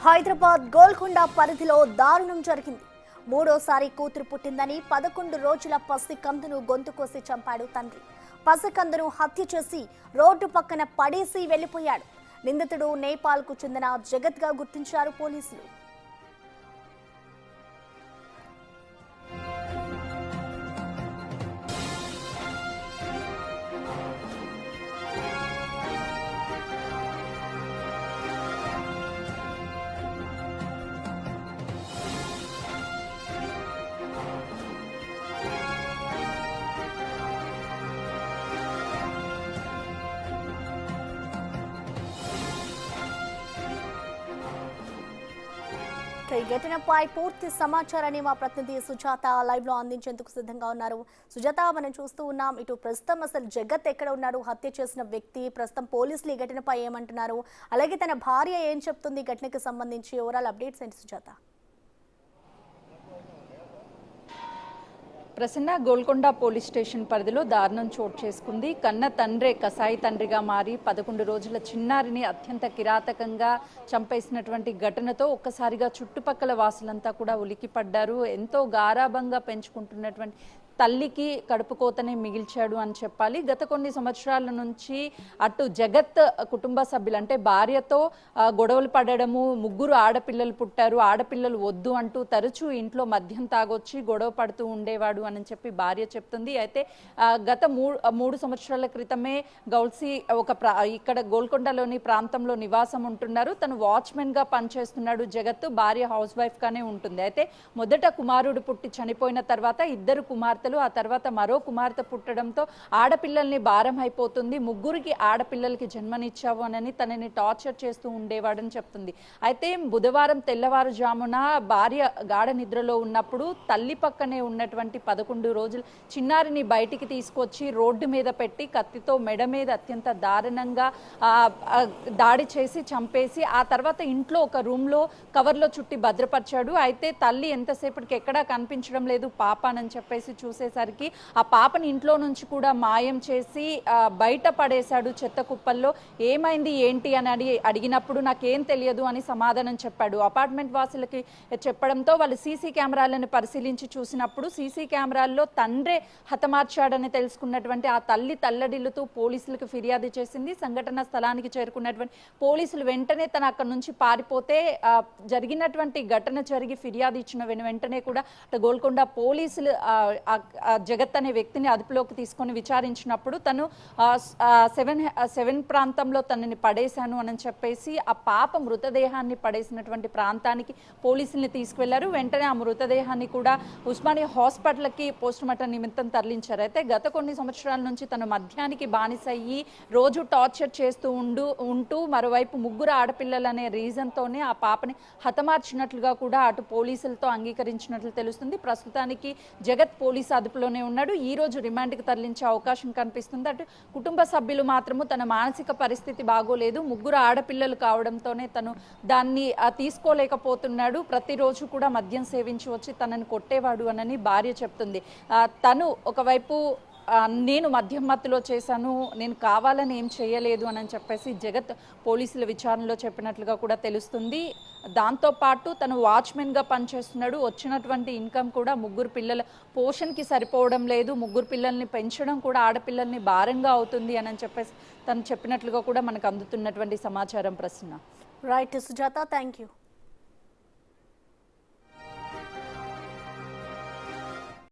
హైదరాబాద్ గోల్కొండ పరిధిలో దారుణం జరిగింది. మూడోసారి కూతురు పుట్టిందని 11 రోజుల పసికందును గొంతు కోసి చంపాడు తండ్రి. పసికందును హత్య చేసి రోడ్డు పక్కన పడేసి వెళ్లిపోయాడు. నిందితుడు నేపాల్కు చెందిన జగత్గా గుర్తించారు పోలీసులు. ఈ ఘటనపై పూర్తి సమాచారాన్ని మా ప్రతినిధి సుజాత లైవ్ లో అందించేందుకు సిద్ధంగా ఉన్నారు. సుజాత, మనం చూస్తూ ఉన్నాం, ఇటు ప్రస్తుతం అసలు జగత్ ఎక్కడ ఉన్నాడు, హత్య చేసిన వ్యక్తి, ప్రస్తుతం పోలీసులు ఈ ఘటనపై ఏమంటున్నారు, అలాగే తన భార్య ఏం చెప్తుంది ఈ ఘటనకు సంబంధించి, ఓవరాల్ అప్డేట్స్ ఏంటి సుజాత? ప్రసన్న, గోల్కొండ పోలీస్ స్టేషన్ పరిధిలో దారుణం చోటు చేసుకుంది. కన్న తండ్రే కసాయి తండ్రిగా మారి 11 రోజుల చిన్నారిని అత్యంత కిరాతకంగా చంపేసినటువంటి ఘటనతో ఒక్కసారిగా చుట్టుపక్కల వాసులంతా కూడా ఉలికిపడ్డారు. ఎంతో గారాబంగా పెంచుకుంటున్నటువంటి తల్లికి కడుపుకోతనే మిగిల్చాడు అని చెప్పాలి. గత కొన్ని సంవత్సరాల నుంచి అటు జగత్ కుటుంబ సభ్యులు అంటే భార్యతో గొడవలు పడడము, 3 ఆడపిల్లలు పుట్టారు, ఆడపిల్లలు వద్దు అంటూ తరచూ ఇంట్లో మద్యం తాగొచ్చి గొడవ పడుతూ ఉండేవాడు అని చెప్పి భార్య చెప్తుంది. అయితే గత 3 సంవత్సరాల క్రితమే గౌల్సీ ఇక్కడ గోల్కొండలోని ప్రాంతంలో నివాసం ఉంటున్నారు. తను వాచ్మెన్ గా పనిచేస్తున్నాడు జగత్, భార్య హౌస్ వైఫ్ గానే ఉంటుంది. అయితే మొదట కుమారుడు పుట్టి చనిపోయిన తర్వాత 2 కుమార్తెలు, ఆ తర్వాత మరో కుమార్తె పుట్టడంతో ఆడపిల్లల్ని భారం అయిపోతుంది, 3 ఆడపిల్లలకి జన్మనిచ్చావు అని తనని టార్చర్ చేస్తూ ఉండేవాడని చెప్తుంది. అయితే బుధవారం తెల్లవారుజామున భార్య గాఢ నిద్రలో ఉన్నప్పుడు తల్లి పక్కనే ఉన్నటువంటి 11 రోజుల చిన్నారిని బయటికి తీసుకొచ్చి రోడ్డు మీద పెట్టి కత్తితో మెడ మీద అత్యంత దారుణంగా దాడి చేసి చంపేసి ఆ తర్వాత ఇంట్లో ఒక రూమ్లో కవర్లో చుట్టి భద్రపరిచాడు. అయితే తల్లి ఎంతసేపటికి ఎక్కడా కనిపించడం లేదు పాపనని చెప్పేసి చూసేసరికి ఆ పాపని ఇంట్లో నుంచి కూడా మాయం చేసి బయట పడేశాడు చెత్త కుప్పల్లో. ఏమైంది ఏంటి అని అడిగినప్పుడు నాకేం తెలియదు అని సమాధానం చెప్పాడు. అపార్ట్మెంట్ వాసులకి చెప్పడంతో వాళ్ళు సీసీ కెమెరాలను పరిశీలించి చూసినప్పుడు సీసీ కెమెరాల్లో తండ్రే హతమార్చాడని తెలుసుకున్నటువంటి ఆ తల్లి తల్లడిల్లుతూ పోలీసులకు ఫిర్యాదు చేసింది. సంఘటన స్థలానికి చేరుకున్నటువంటి పోలీసులు వెంటనే తన అక్కడి నుంచి పారిపోతే జరిగినటువంటి ఘటన జరిగి ఫిర్యాదు ఇచ్చిన వెంటనే కూడా గోల్కొండ పోలీసులు జగత్ అనే వ్యక్తిని అదుపులోకి తీసుకొని విచారించినప్పుడు తను 7 ప్రాంతంలో తనని పడేశాను అని చెప్పేసి ఆ పాప మృతదేహాన్ని పడేసినటువంటి ప్రాంతానికి పోలీసుల్ని తీసుకువెళ్లారు. వెంటనే ఆ మృతదేహాన్ని కూడా ఉస్మానియా హాస్పిటల్కి పోస్టుమార్టం నిమిత్తం తరలించారు. అయితే గత కొన్ని సంవత్సరాల నుంచి తను మద్యానికి బానిసయ్యి రోజు టార్చర్ చేస్తూ ఉంటూ మరోవైపు 3 ఆడపిల్లలు అనే రీజన్తోనే ఆ పాపని హతమార్చినట్లుగా కూడా అటు పోలీసులతో అంగీకరించినట్లు తెలుస్తుంది. ప్రస్తుతానికి జగత్ పోలీసు అదుపులోనే ఉన్నాడు. ఈ రోజు రిమాండ్కి తరలించే అవకాశం కనిపిస్తుంది. అటు కుటుంబ సభ్యులు మాత్రము తన మానసిక పరిస్థితి బాగోలేదు, 3 ఆడపిల్లలు కావడంతోనే తను దాన్ని తీసుకోలేకపోతున్నాడు, ప్రతిరోజు కూడా మద్యం సేవించి వచ్చి తనని కొట్టేవాడు అని భార్య చెప్తుంది. తను ఒకవైపు నేను మద్యం మత్తులో చేశాను, నేను కావాలని ఏం చేయలేదు అని చెప్పేసి జగత్ పోలీసుల విచారణలో చెప్పినట్లుగా కూడా తెలుస్తుంది. దాంతోపాటు తను వాచ్మెన్గా పనిచేస్తున్నాడు, వచ్చినటువంటి ఇన్కమ్ కూడా 3 పిల్లల పోషణకి సరిపోవడం లేదు, 3 పిల్లల్ని పెంచడం కూడా ఆడపిల్లల్ని భారంగా అవుతుంది అని చెప్పేసి తను చెప్పినట్లుగా కూడా మనకు అందుతున్నటువంటి సమాచారం. ప్రశ్న రైట్ సుజాత, థ్యాంక్ యూ.